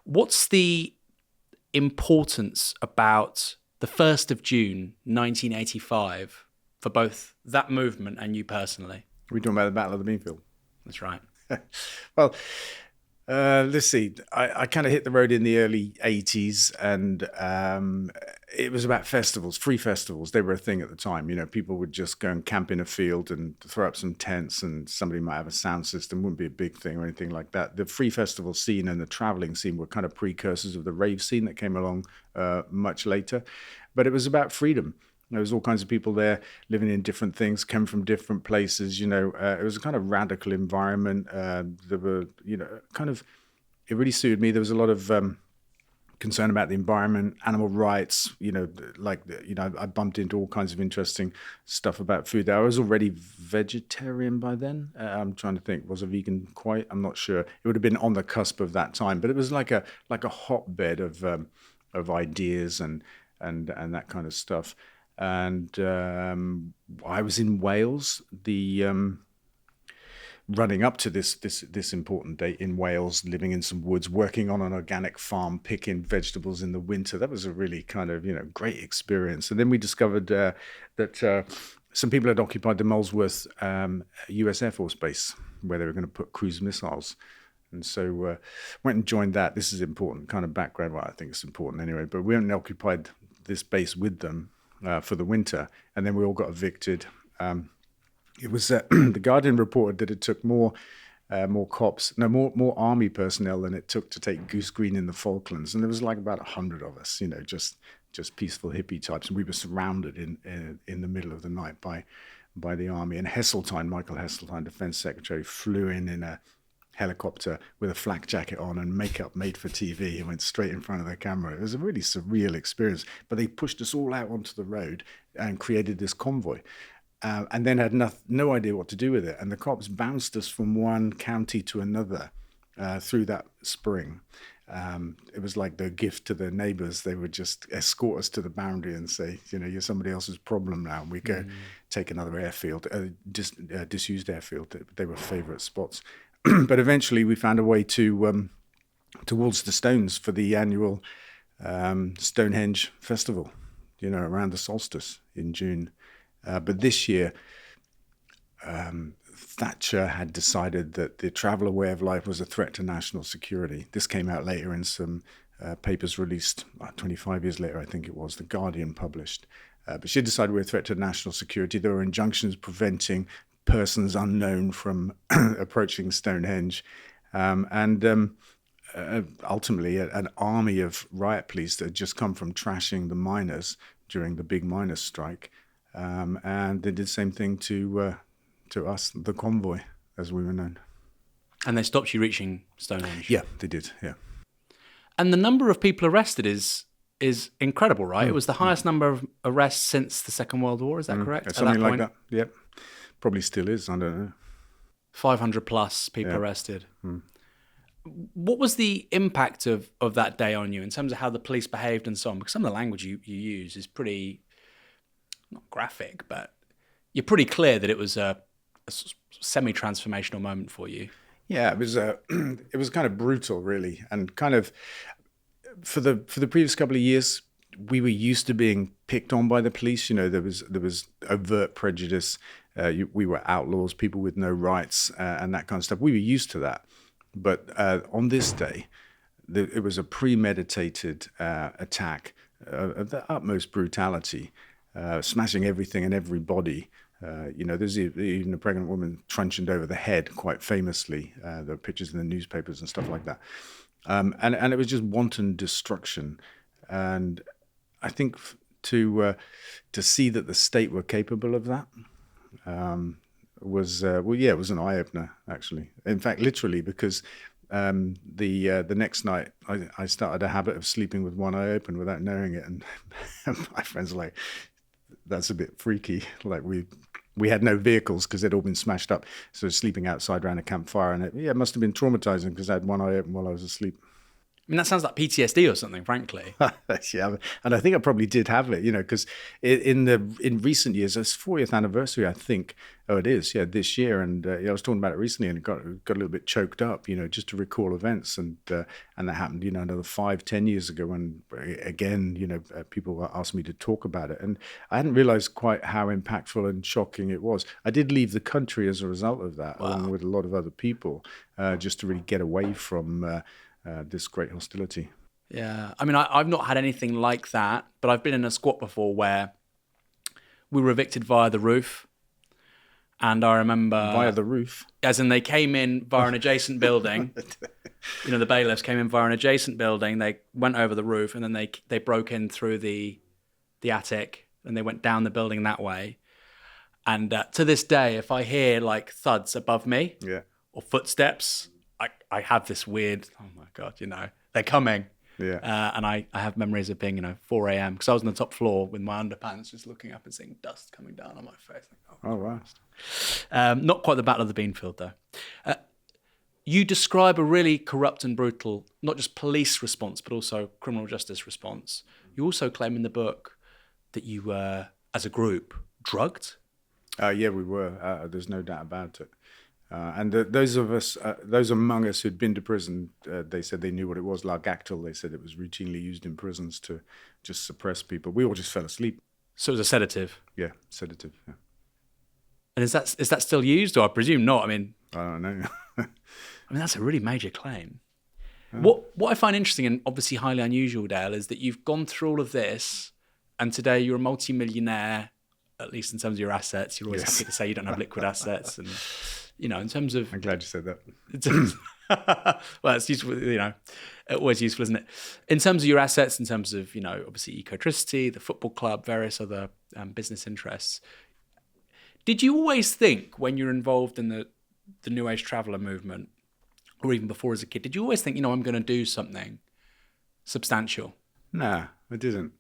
What's the importance about the 1st of June 1985 for both that movement and you personally? We're talking about the Battle of the Beanfield. That's right. Well, let's see. I kind of hit the road in the early 80s, and it was about festivals, free festivals. They were a thing at the time. You know, people would just go and camp in a field and throw up some tents, and somebody might have a sound system. Wouldn't be a big thing or anything like that. The free festival scene and the traveling scene were kind of precursors of the rave scene that came along much later. But it was about freedom. There was all kinds of people there living in different things, came from different places. You know, it was a kind of radical environment. There were, it really suited me. There was a lot of concern about the environment, animal rights. I bumped into all kinds of interesting stuff about food there. I was already vegetarian by then. I'm trying to think, was a vegan quite? I'm not sure. It would have been on the cusp of that time, but it was like a hotbed of ideas and that kind of stuff. And I was in Wales, running up to this important date in Wales, living in some woods, working on an organic farm, picking vegetables in the winter. That was a really kind of, great experience. And then we discovered that some people had occupied the Molesworth US Air Force Base, where they were going to put cruise missiles. And so went and joined that. This is important kind of background. Well, I think it's important anyway. But we went and occupied this base with them for the winter, and then we all got evicted. It was the Guardian reported that it took more army personnel than it took to take Goose Green in the Falklands, and there was like about 100 of us, just peaceful hippie types, and we were surrounded in the middle of the night by the army. And Michael Heseltine, Defense Secretary, flew in a helicopter with a flak jacket on and makeup made for TV and went straight in front of the camera. It was a really surreal experience, but they pushed us all out onto the road and created this convoy, and then had no idea what to do with it. And the cops bounced us from one county to another through that spring. It was like the gift to their neighbors. They would just escort us to the boundary and say, you're somebody else's problem now. And we go take another airfield, disused airfield. They were favorite spots. But eventually we found a way towards the Stones for the annual Stonehenge festival, around the solstice in June. But this year, Thatcher had decided that the traveller way of life was a threat to national security. This came out later in some papers released 25 years later, I think it was, The Guardian published. But she decided we're a threat to national security. There were injunctions preventing persons unknown from approaching Stonehenge, and ultimately an army of riot police that had just come from trashing the miners during the big miners' strike, and they did the same thing to us, the convoy, as we were known. And they stopped you reaching Stonehenge? Yeah, they did, yeah. And the number of people arrested is incredible, right? It was the highest number of arrests since the Second World War, is that correct? Something like that, yep. Probably still is, I don't know. 500 plus people arrested. What was the impact of that day on you in terms of how the police behaved and so on? Because some of the language you use is pretty, not graphic, but you're pretty clear that it was a semi-transformational moment for you. Yeah, it was kind of brutal, really, and kind of for the previous couple of years, we were used to being picked on by the police. There was overt prejudice. We were outlaws, people with no rights, and that kind of stuff. We were used to that. But on this day, it was a premeditated attack of the utmost brutality, smashing everything and everybody. There's even a pregnant woman truncheoned over the head, quite famously. There are pictures in the newspapers and stuff like that. And it was just wanton destruction. And I think to see that the state were capable of that was an eye-opener, actually. In fact, literally, because the next night I started a habit of sleeping with one eye open without knowing it, and my friends were like, that's a bit freaky. Like we had no vehicles because they'd all been smashed up, so sleeping outside around a campfire, and it must have been traumatizing because I had one eye open while I was asleep. I mean, that sounds like PTSD or something, frankly. Yeah, and I think I probably did have it, because in recent years, it's 40th anniversary, I think. Oh, it is, yeah, this year, and I was talking about it recently, and it got a little bit choked up, just to recall events, and that happened, another 5-10 years ago, when again, people asked me to talk about it, and I hadn't realized quite how impactful and shocking it was. I did leave the country as a result of that, along with a lot of other people, just to really get away from this great hostility. Yeah. I mean, I've not had anything like that, but I've been in a squat before where we were evicted via the roof. And I remember... Via the roof? As in they came in via an adjacent building. The bailiffs came in via an adjacent building. They went over the roof, and then they broke in through the attic, and they went down the building that way. And to this day, if I hear like thuds above me or footsteps... I have this weird, oh my God, they're coming. Yeah. And I have memories of being, 4 a.m. because I was on the top floor with my underpants just looking up and seeing dust coming down on my face. Oh, wow. Not quite the Battle of the Beanfield, though. You describe a really corrupt and brutal, not just police response, but also criminal justice response. You also claim in the book that you were, as a group, drugged. Yeah, we were. There's no doubt about it. And those among us who'd been to prison, they said they knew what it was. Largactil, they said it was routinely used in prisons to just suppress people. We all just fell asleep. So it was a sedative? Yeah, sedative, yeah. And is that still used, or I presume not? I mean... I don't know. I mean, that's a really major claim. What I find interesting, and obviously highly unusual, Dale, is that you've gone through all of this, and today you're a multi-millionaire, at least in terms of your assets. You're always happy to say you don't have liquid assets, and... in terms of... I'm glad you said that. Well, it's useful, always useful, isn't it? In terms of your assets, in terms of, obviously Ecotricity, the football club, various other business interests, did you always think when you're involved in the New Age traveller movement, or even before as a kid, did you always think, I'm going to do something substantial? Nah, I didn't.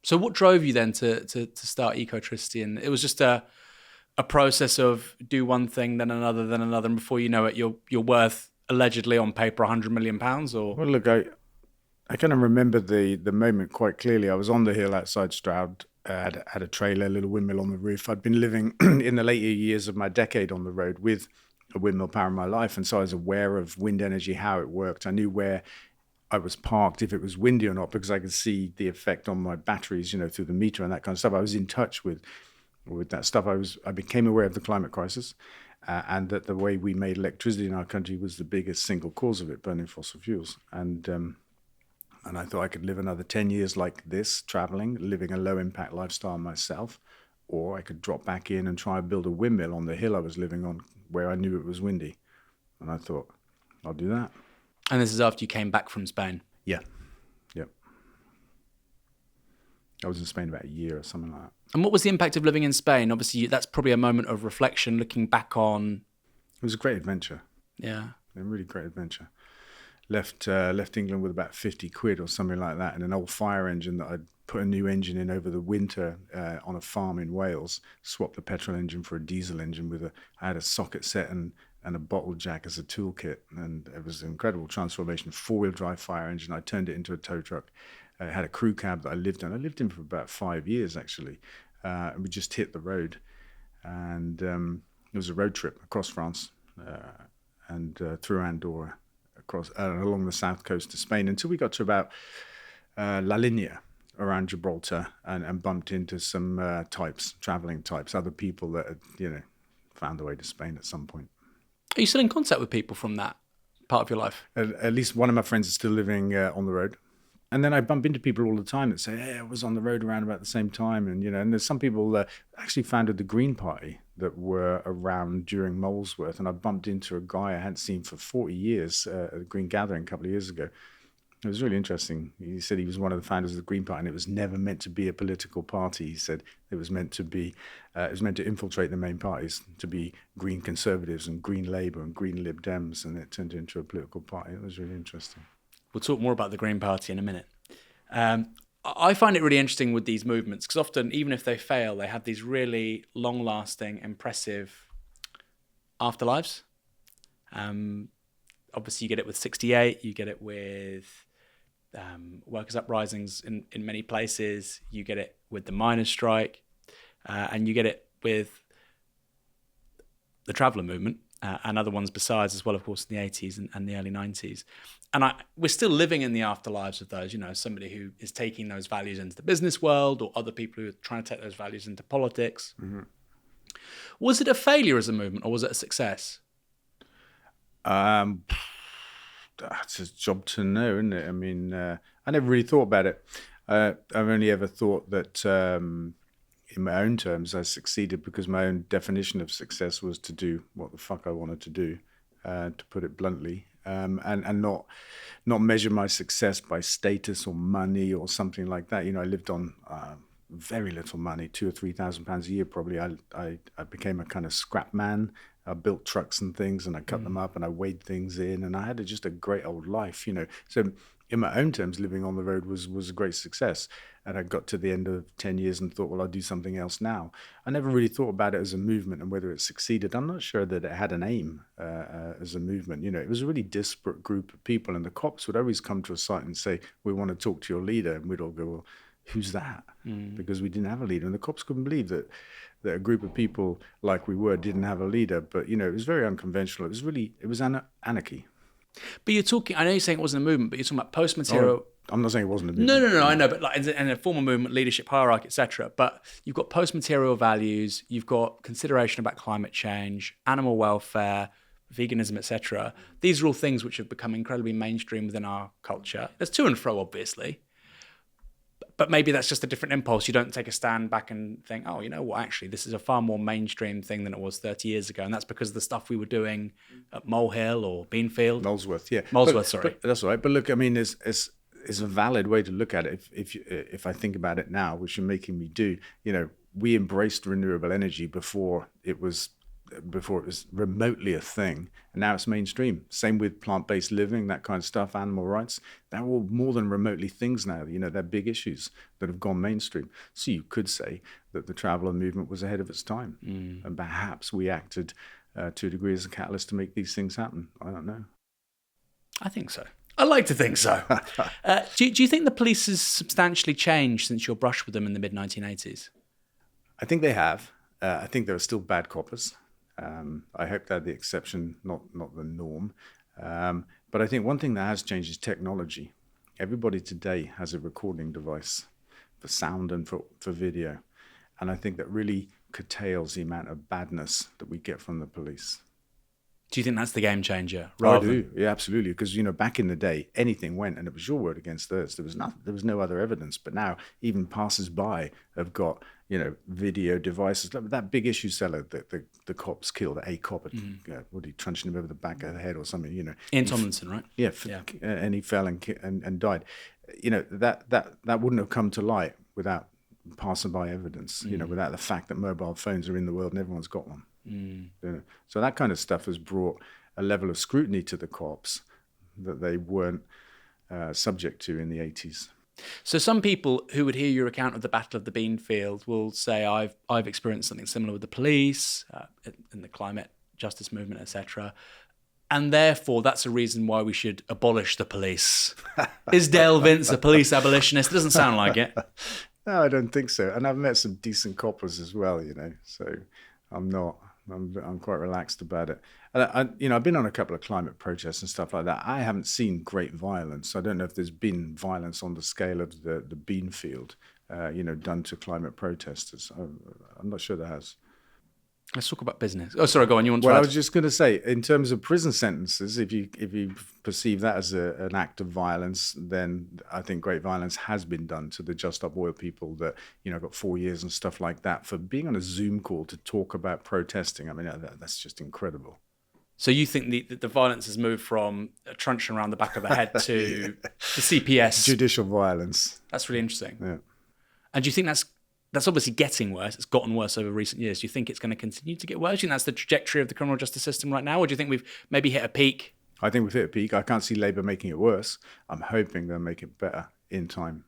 So what drove you then to start Ecotricity? And it was just a process of do one thing, then another, and before you know it, you're worth allegedly on paper £100 million, or? Well, look, I kind of remember the moment quite clearly. I was on the hill outside Stroud, had a trailer, a little windmill on the roof. I'd been living in the later years of my decade on the road with a windmill power in my life, and so I was aware of wind energy, how it worked. I knew where I was parked, if it was windy or not, because I could see the effect on my batteries, through the meter and that kind of stuff. I was in touch with that stuff. I became aware of the climate crisis, and that the way we made electricity in our country was the biggest single cause of it, burning fossil fuels. And I thought I could live another 10 years like this, traveling, living a low impact lifestyle myself, or I could drop back in and try and build a windmill on the hill I was living on, where I knew it was windy. And I thought, I'll do that. And this is after you came back from Spain? Yeah. Yep. I was in Spain about a year or something like that. And what was the impact of living in Spain? Obviously, that's probably a moment of reflection, looking back on... It was a great adventure. Yeah. A really great adventure. Left England with about 50 quid or something like that, and an old fire engine that I'd put a new engine in over the winter on a farm in Wales, swapped the petrol engine for a diesel engine I had a socket set and a bottle jack as a toolkit, and it was an incredible transformation. 4-wheel drive fire engine. I turned it into a tow truck. I had a crew cab that I lived in. I lived in for about 5 years, actually. And we just hit the road. And it was a road trip across France and through Andorra, across along the south coast of Spain, until we got to about La Linea, around Gibraltar, and bumped into some traveling types, other people that had, found their way to Spain at some point. Are you still in contact with people from that part of your life? At least one of my friends is still living on the road. And then I bump into people all the time that say, hey, I was on the road around about the same time. And, and there's some people that actually founded the Green Party that were around during Molesworth. And I bumped into a guy I hadn't seen for 40 years at the Green Gathering a couple of years ago. It was really interesting. He said he was one of the founders of the Green Party, and it was never meant to be a political party. He said it was meant to be, it was meant to infiltrate the main parties, to be Green Conservatives and Green Labour and Green Lib Dems, and it turned into a political party. It was really interesting. We'll talk more about the Green Party in a minute. I find it really interesting with these movements, because often, even if they fail, they have these really long-lasting, impressive afterlives. obviously you get it with 68, you get it with workers' uprisings in many places, you get it with the miners' strike, and you get it with the traveller movement and other ones besides as well, of course, in the 80s and the early 90s. And we're still living in the afterlives of those, somebody who is taking those values into the business world, or other people who are trying to take those values into politics. Mm-hmm. Was it a failure as a movement, or was it a success? That's a job to know, isn't it? I mean, I never really thought about it. I've only ever thought that in my own terms, I succeeded because my own definition of success was to do what the fuck I wanted to do, to put it bluntly, and not measure my success by status or money or something like that. I lived on very little money, £2,000 or £3,000 a year probably. I became a kind of scrap man. I built trucks and things, and I cut them up, and I weighed things in, and I had just a great old life, So in my own terms, living on the road was a great success. And I got to the end of 10 years and thought, well, I'll do something else now. I never really thought about it as a movement and whether it succeeded. I'm not sure that it had an aim as a movement. It was a really disparate group of people, and the cops would always come to a site and say, we want to talk to your leader. And we'd all go, well, who's that? Because we didn't have a leader. And the cops couldn't believe that a group of people like we were didn't have a leader. But, it was very unconventional. It was anarchy. But you're talking, I know you're saying it wasn't a movement, but you're talking about post-material. Oh, I'm not saying it wasn't a movement. No, I know, but like in a formal movement, leadership hierarchy, etc. But you've got post-material values, you've got consideration about climate change, animal welfare, veganism, etc. These are all things which have become incredibly mainstream within our culture. There's to and fro, obviously. But maybe that's just a different impulse. You don't take a stand back and think, oh, you know what, actually, this is a far more mainstream thing than it was 30 years ago. And that's because of the stuff we were doing at Molehill or Beanfield. Molesworth, yeah. Sorry. But that's all right. But look, I mean, it's a valid way to look at it. If I think about it now, which you're making me do, we embraced renewable energy before it was remotely a thing, and now it's mainstream. Same with plant-based living, that kind of stuff, animal rights. They're all more than remotely things now. They're big issues that have gone mainstream. So you could say that the traveller movement was ahead of its time, and perhaps we acted to a degree as a catalyst to make these things happen. I don't know. I think so. I like to think so. Do you think the police has substantially changed since your brush with them in the mid-1980s? I think they have. I think there are still bad coppers. I hope they're the exception, not the norm. But I think one thing that has changed is technology. Everybody today has a recording device for sound and for video. And I think that really curtails the amount of badness that we get from the police. Do you think that's the game changer? I do, yeah, absolutely. Because back in the day, anything went, and it was your word against theirs. There was no other evidence. But now, even passers-by have got video devices. Like that big issue seller that the cops killed, a cop, what he truncheoned him over the back of the head or something. Ian Tomlinson, right? Yeah, and he fell and died. That wouldn't have come to light without passerby evidence. Without the fact that mobile phones are in the world and everyone's got one. So that kind of stuff has brought a level of scrutiny to the cops that they weren't subject to in the 80s. So some people who would hear your account of the Battle of the Beanfield will say, I've experienced something similar with the police, in the climate justice movement, etc. And therefore, that's a reason why we should abolish the police. Is Dale Vince a police abolitionist? It doesn't sound like it. No, I don't think so. And I've met some decent coppers as well, so I'm not. I'm quite relaxed about it. And I've been on a couple of climate protests and stuff like that. I haven't seen great violence. I don't know if there's been violence on the scale of the Beanfield, done to climate protesters. I'm not sure there has. Let's talk about business. Oh, sorry, go on. You want to? Well, I was just going to say, in terms of prison sentences, if you perceive that as an act of violence, then I think great violence has been done to the Just Stop Oil people that got 4 years and stuff like that for being on a Zoom call to talk about protesting. I mean, that's just incredible. So you think the violence has moved from a truncheon around the back of the head to the CPS? Judicial violence. That's really interesting. Yeah. And do you think that's obviously getting worse? It's gotten worse over recent years. Do you think it's going to continue to get worse? Do you think that's the trajectory of the criminal justice system right now? Or do you think we've maybe hit a peak? I think we've hit a peak. I can't see Labour making it worse. I'm hoping they'll make it better in time.